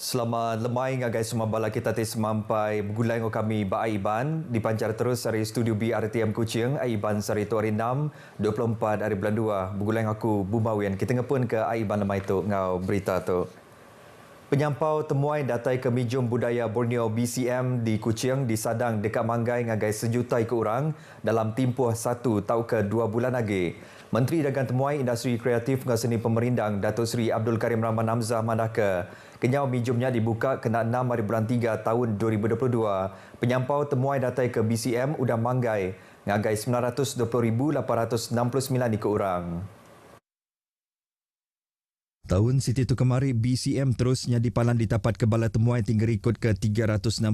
Selamat lemai ngagai semua bala kita tis sampai bergulai dengan kami ba Aiban dipancar terus dari studio BRTM Kuching Aiban sari tu hari 6 24 hari bulan 2 bergulai dengan aku Bumawian kita ngepun ke Aiban lemai tu ngau berita tu. Penyampau temuai datai Kemijum Budaya Borneo BCM di Kuching disadang dekat Manggai ngagai sejuta ikut orang dalam tempoh 1 tahun ke 2 bulan lagi. Menteri Dagang Temuai Industri Kreatif dan Seni Pemerindang Datuk Seri Abdul Karim Rahman Hamzah mandaka kenyau mijumnya dibuka kena 6 hari bulan 3 tahun 2022. Penyampau temuai datai ke BCM udah Manggai ngagai 920,869 ikut orang. Tahun Siti tu kemari, BCM terusnya dipalan ditapat ke bala temuai tinggal ikut ke 360,806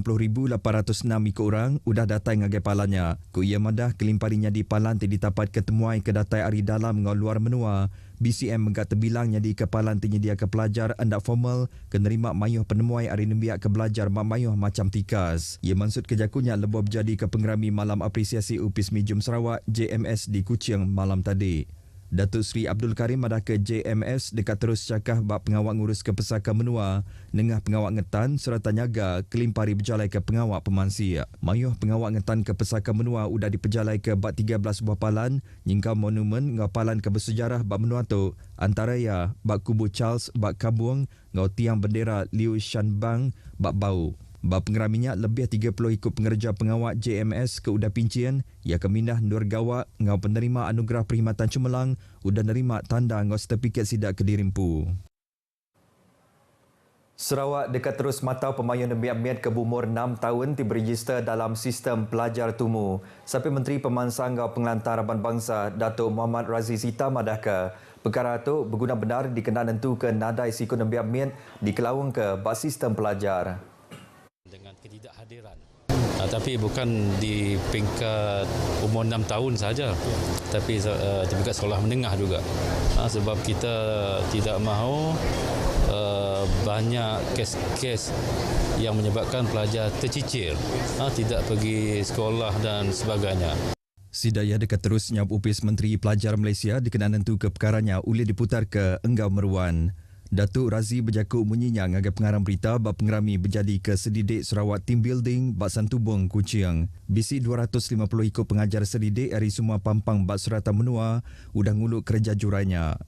ikut orang udah datai ngagai palanya. Ku ia madah kelimparinya dipalan ditapat ke temuai ke datai ari dalam ngau luar menua. BCM mengat terbilangnya di kepalan tinyedia ke pelajar andak formal ke nerima mayuh penemuai ari nembiak ke belajar mak mayuh macam tikas. Ia maksud kejakunya lebob jadi ke pengerami malam apresiasi UPIS Mijum Sarawak JMS di Kuching malam tadi. Datuk Seri Abdul Karim ada ke JMS dekat terus cakah bab pengawak ngurus ke pesaka menua, nengah pengawak ngetan serta nyaga kelimpari berjalai ke pengawak pemansi. Mayuh pengawak ngetan ke pesaka menua udah diperjalai ke bab 13 buah palan, nyingkau monumen ngapalan ke bersejarah bab menua tu, antara ya bab kubu Charles bab Kabuang, ngau tiang bendera Liu Shanbang bab bau. Bab pengeraminya lebih 30 ikut pengerja pengawak JMS ke udah pincian, ia kemindah Nur Gawak ngau penerima anugerah perkhidmatan cemerlang udah nerima tanda ngau sertifikat sidak Kedirimpu. Sarawak dekat terus matau pemayun nembiak-miat ke umur 6 tahun diberegister dalam sistem pelajar tumu. Sampai Menteri Pemansang ngau Pengelantar Harapan Bangsa Datuk Muhammad Razif Sita madahka perkara itu berguna benar dikenal tentu ke nadai sikut nembiak-miat di kelawung ke bak sistem pelajar. Dengan ketidakhadiran. Tapi bukan di peringkat umur 6 tahun saja, tapi di peringkat sekolah menengah juga. Sebab kita tidak mahu banyak kes-kes yang menyebabkan pelajar tercicir, tidak pergi sekolah dan sebagainya. Sidaya dekat terusnya UPIS Menteri Pelajar Malaysia dikenal tentu ke perkaranya ulih diputar ke Enggau Meruan. Datuk Razi berjakuk menyinyang agar pengarang berita bab pengerami berjadi ke Sedidik Sarawak Team Building bak Santubong Kuching. Bisi 250 ikut pengajar sedidik dari semua pampang bak serata menua udah nguluk kerja jurainya.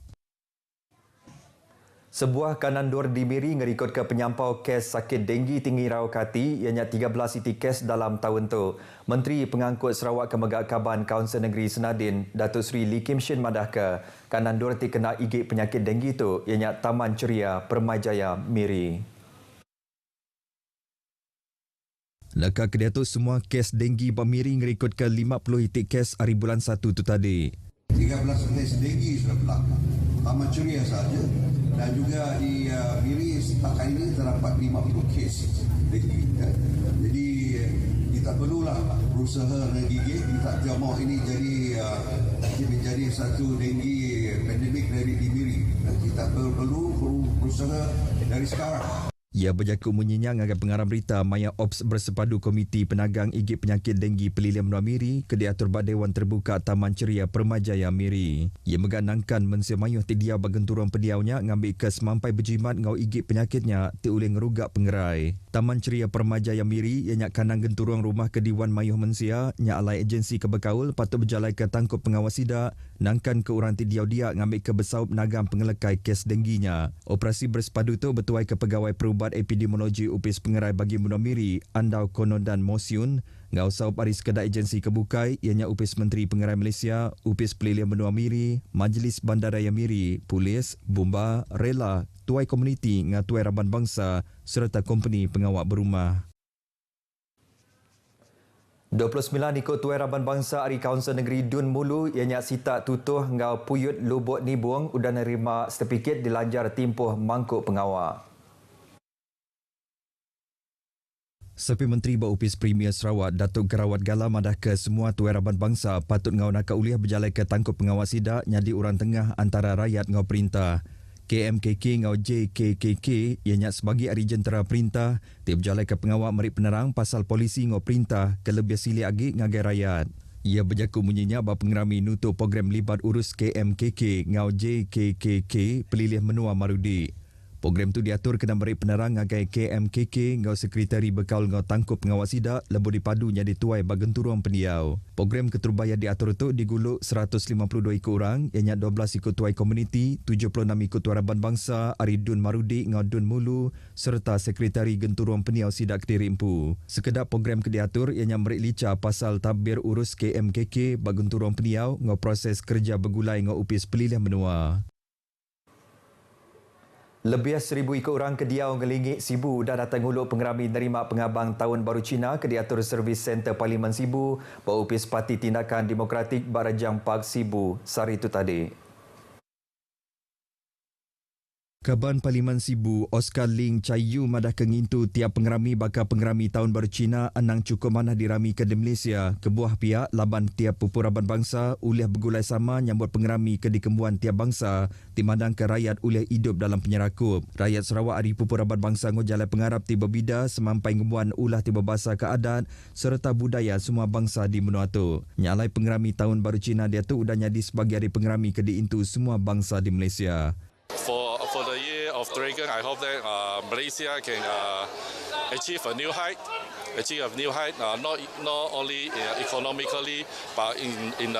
Sebuah kanan dor di Miri ngerikut ke penyampau kes sakit denggi tinggi Rawakati ianya 13 iti kes dalam tahun tu. Menteri Pengangkut Sarawak Kemegakaban Kaunsil Negeri Senadin, Datuk Seri Lee Kim Shin madahka kanan dor kena igit penyakit denggi tu ianya Taman Ceria Permajaya Miri. Laka kedia tu semua kes denggi Pamiri ngerikut ke 50 itik kes hari bulan 1 tu tadi. 13 kes denggi sudah berlaku. Taman Ceria saja dan juga di Miri setakat ini terdapat 50 kes denggi. Jadi kita perlulah berusaha menggigit, kita tidak mahu ini menjadi satu denggi pandemik dari di Miri. Kita perlu berusaha dari sekarang. Ia berjakuk menyinyang agar pengarang berita Maya Ops bersepadu Komiti Penagang Igit Penyakit Denggi Pelilian Menua Miri ke diatur bak Dewan Terbuka Taman Ceria Permajaya Miri. Ia meganangkan mensia mayuh tidia bagenturun pediaunya ngambil kes mampai berjimat ngau igit penyakitnya tiulih ngerugak pengerai. Taman Ceria Permajaya Miri ianya kanang genturung rumah kediwan mayuh mensia nya alai agensi kebekaul patut berjalai ke tangkup pengawas sidak nangkan ke orang tidiau dia ngambil ke besaup nagam pengelekai kes dengginya. Operasi bersepadu tu bertuai ke pegawai perubat epidemiologi UPIS Pengerai bagi Menua Miri Andau Konodan Mosyun ngau saup aris kedai agensi kebukai ianya UPIS Menteri Pengerai Malaysia, UPIS Pelilian Menua Miri, Majlis Bandaraya Miri, Polis, Bomba, Rela, Tuai Komuniti ngau Tuai Raban Bangsa serta company pengawak berumah. 29 ikut Tuai Raban Bangsa Ari Kaunsil Negeri Dun Mulu ianya sita tutuh ngau Puyut Lubuk Nibung udah nerima sertifikat dilanjar timpuh mangkuk pengawak. Sepi Menteri Bau-UPIS Premier Sarawak Datuk Gerawat Galam adah ke semua Tuai Raban Bangsa patut ngau nak uliah berjalai ke tangkup pengawas sidak nyadi orang tengah antara rakyat ngau perintah. KMKK ngau JKKK ianya sebagai ahli jentera perintah dia berjalai ke pengawal merik penerang pasal polisi ngau perintah ke lebih sili agi ngagai rakyat. Ia berjakuk menyinyap bahawa pengerami nutup program libat urus KMKK ngau JKKK pelilih menua Marudi. Program tu diatur kena beri penerang ngagai KMKK ngau sekretari bekal ngau tangkup pengawal sidak lebih dipadu nyadi tuai bagenturuang pendiau. Program keturubaya diatur tu diguluk 152 ikut orang, ianya 12 ikut tuai komuniti, 76 ikut waraban bangsa, Aridun Marudi ngau Dun Mulu serta sekretari genturuang pendiau sidak Kediri Empu. Sekedar program ke diatur ianya beri lica pasal tabir urus KMKK bagenturuang pendiau ngau proses kerja bergulai ngau upis pelilihan benua. Lebih 1,000 ikut orang Kediau Ngelingik Sibu dah datang huluk pengerami nerima pengabang Tahun Baru Cina ke diatur Servis Center Parlimen Sibu berupis Parti Tindakan Demokratik Barajang Park Sibu sehari itu tadi. Kaban Parlimen Sibu, Oscar Ling Cayu madah kengintu tiap pengerami bakal pengerami Tahun Baru Cina anang cukup manah dirami ke di Malaysia. Kebuah pihak laban tiap pupuraban bangsa uliah bergulai sama nyambut pengerami ke di kembuan tiap bangsa timandang ke rakyat uliah hidup dalam penyerakup. Rakyat Sarawak hari pupuraban bangsa ngojalai pengarap tiba bida semampai ngembuan ulah tiba bahasa keadat serta budaya semua bangsa di benua tu. Nyalai pengerami Tahun Baru Cina dia tu udah jadi sebagai hari pengerami ke di intu semua bangsa di Malaysia. For the year of dragon, I hope that Malaysia can achieve a new height. Not only economically, but in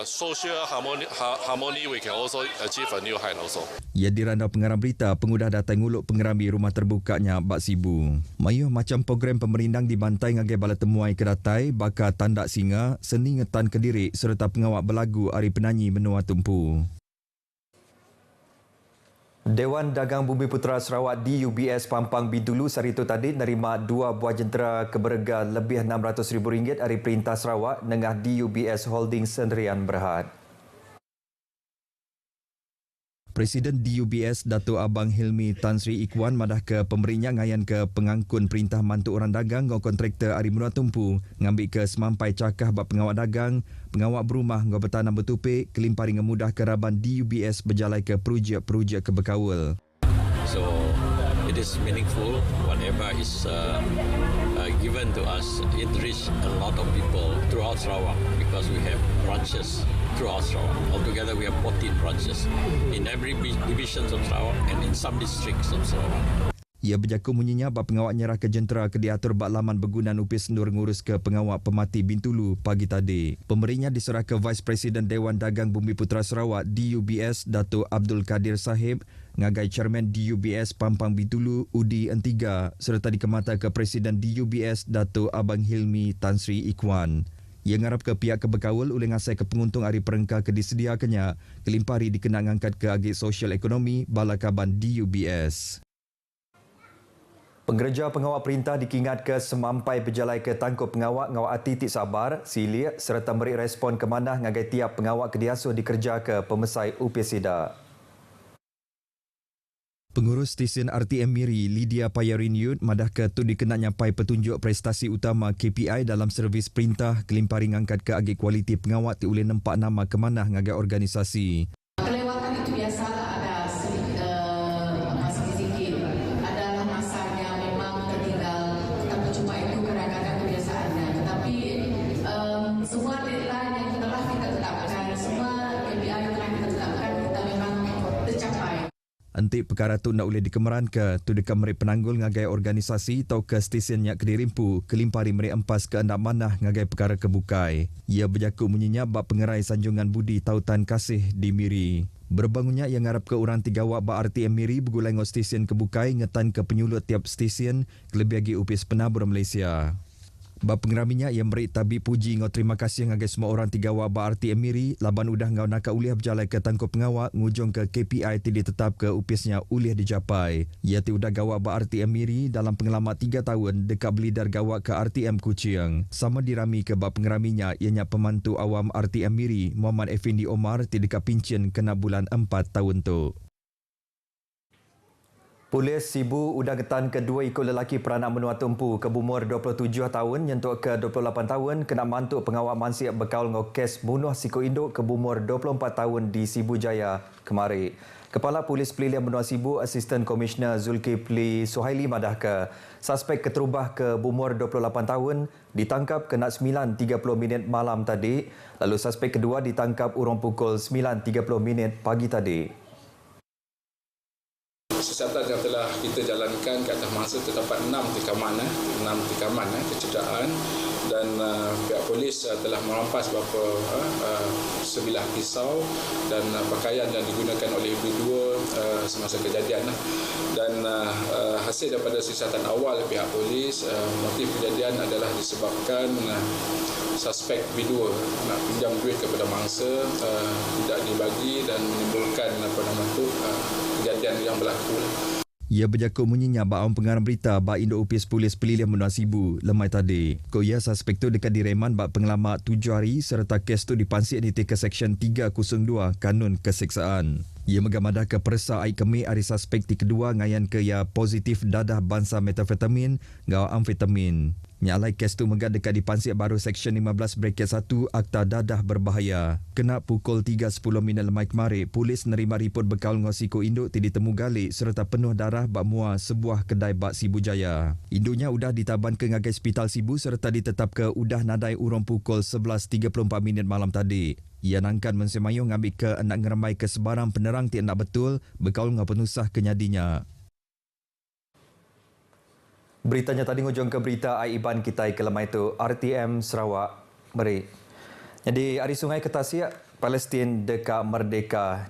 social harmony, we can also achieve a new height also. Ia diranda pengarang berita pengudah datang uluk pengerami rumah terbukanya Bak Sibu. Mayuh macam program pemerindang dibantai ngagai bala temuai kedatai, bakal tandak singa, seni ngetan Kediri serta pengawak belagu Ari Penanyi Menua Tumpu. Dewan Dagang Bumi Putera Sarawak DUBS Pampang Bidulu sehari itu tadi nerima 2 buah jentera keberega lebih RM600,000 dari Perintah Sarawak nengah DUBS Holding Sendirian Berhad. Presiden DUBS Dato' Abang Hilmi Tan Sri Ikwan madah ke pemberinya ngayan ke pengangkun Perintah Mantu Orang Dagang ngau kontraktor Ari Menua Tumpu ngambil ke semampai cakah bak pengawak dagang, pengawak berumah ngau bertanam bertupik, kelimpari ngemudah keraban DUBS berjalai ke projek-projek kebekawal. So it is meaningful. Whatever is given to us, it reach a lot of people throughout Sarawak because we have branches throughout Sarawak. Altogether, we have 14 branches in every division of Sarawak and in some districts of Sarawak. Ia berjaku munyinya bak pengawak nyerah ke jentera ke diatur bak laman bergunan upis sendur ngurus ke pengawak pemati Bintulu pagi tadi. Pemberinya diserah ke Vice Presiden Dewan Dagang Bumi Putera Sarawak DUBS Dato' Abdul Kadir Sahib, ngagai Chairman DUBS Pampang Bintulu Udi Entiga serta dikemata ke Presiden DUBS Dato' Abang Hilmi Tan Sri Ikwan. Ia ngarap ke pihak kebekawal oleh ngasai ke penguntung hari perengkah ke disediakannya, kelimpari dikenal ngangkat ke agit sosial ekonomi balakaban DUBS. Pengerja pengawak perintah dikingat ke semampai berjalai ke tangkup pengawak ngawak hati tik sabar, silik serta beri respon ke manah ngagai tiap pengawak kediasuh dikerja ke pemesai upis sidak. Pengurus stesen RTM Miri, Lydia Payarinyut, madah ke tu dikenal nyampai petunjuk prestasi utama KPI dalam servis perintah kelimpari ngangkat ke agit kualiti pengawak ti boleh nampak nama ke manah ngagai organisasi. Kelewatan itu biasalah ada sikit-sikit. Adalah masanya memang tertinggal. Tapi cuma itu kadang-kadang kebiasaannya. Tetapi semua deadline yang telah kita tetapkan, semua KPI yang telah kita tetapkan, kita memang tercapai. Antik perkara tu nak boleh dikemeran ke tu dekat mereka penanggul ngagai organisasi atau ke stesen Nyak Kediri Empu kelimpari mereka empas ke endak manah ngagai perkara kebukai. Ia berjaku munyinya bak pengerai sanjungan budi tautan kasih di Miri. Berbangunnya yang ngarap ke orang 3 wak bak RTM Miri bergulai ngau stesen kebukai ngetan ke penyulut tiap stesen kelebih lagi upis penabur Malaysia. Bap pengeraminya yang beri tabik puji ngau terima kasih ngagai semua orang 3 wak bak RTM Miri laban udah ngau nak uliah berjalai ke tangkup pengawak ngujung ke KPI ti ditetap ke upisnya uliah dicapai. Ia ti udah gawak bak RTM Miri dalam pengalaman 3 tahun dekat belidar gawak ke RTM Kuching. Sama dirami ke bap pengeraminya ianya pemantu awam RTM Miri Muhammad Effendi Omar ti dekat pincin kena bulan 4 tahun tu. Polis Sibu udah getan kedua ikut lelaki peranak Menua Tumpu ke umur 27 tahun nyentuk ke 28 tahun kena mantuk pengawal mansip berkaul ngau kes bunuh siko induk ke umur 24 tahun di Sibu Jaya kemari. Kepala Polis Pelilihan Menua Sibu Asisten Komisioner Zulkifli Suhaili madah ke suspek keterubah ke umur 28 tahun ditangkap kena 9.30 malam tadi, lalu suspek kedua ditangkap urung pukul 9.30 pagi tadi. siasatan yang telah kita jalankan ke atas mangsa terdapat 6 tikaman kecederaan dan pihak polis telah merampas beberapa sebilah pisau dan pakaian yang digunakan oleh individu semasa kejadian dan hasil daripada siasatan awal pihak polis, motif kejadian adalah disebabkan suspek B2 nak pinjam duit kepada mangsa, tidak dibagi dan menimbulkan kejadian yang berlaku. Ia berjakut menyenyak bahawa pengarang berita Bak Induk Upis Polis Pelilihan Menua Sibu lemai tadi. Koya suspek tu dekat direman bak pengelamat 7 hari serta kes tu dipansik di ke Seksyen 302 Kanun Keseksaan. Ia megamadah ke persa air kemik hari suspek ti kedua ngayan ke ia positif dadah bansa metafetamin ngau amfetamin. Nyalai kes tu megad dekat dipansik baru Seksyen 15/1 Akta Dadah Berbahaya. Kena pukul 3.10 lemai kemarin, polis nerima ripot bekal ngosiko induk ti ditemu galik serta penuh darah bak mua sebuah kedai bak Sibu Jaya. Induknya udah ditaban ke ngagai hospital Sibu serta ditetap ke udah nadai urung pukul 11.34 malam tadi. Ia nangkan mensemayung ngambil ke anak ngeremai ke sebarang penerang ti nak betul bekal ngau penusah kenyadinya. Beritanya tadi ngujung ke berita Aiban kita ke lemai itu RTM Sarawak. Beri. Jadi hari Sungai Ketasiak Palestin dekat merdeka.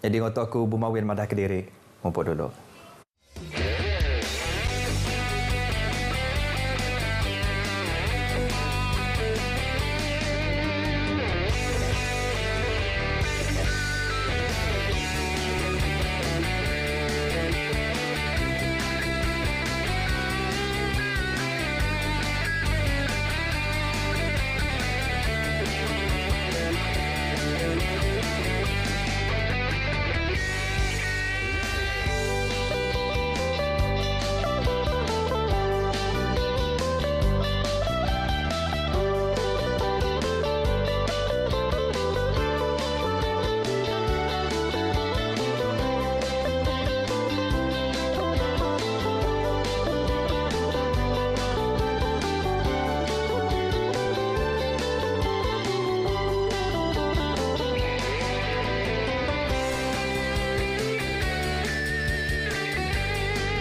Jadi ngoto aku Bumawin madah Kediri. Ngopo dulu.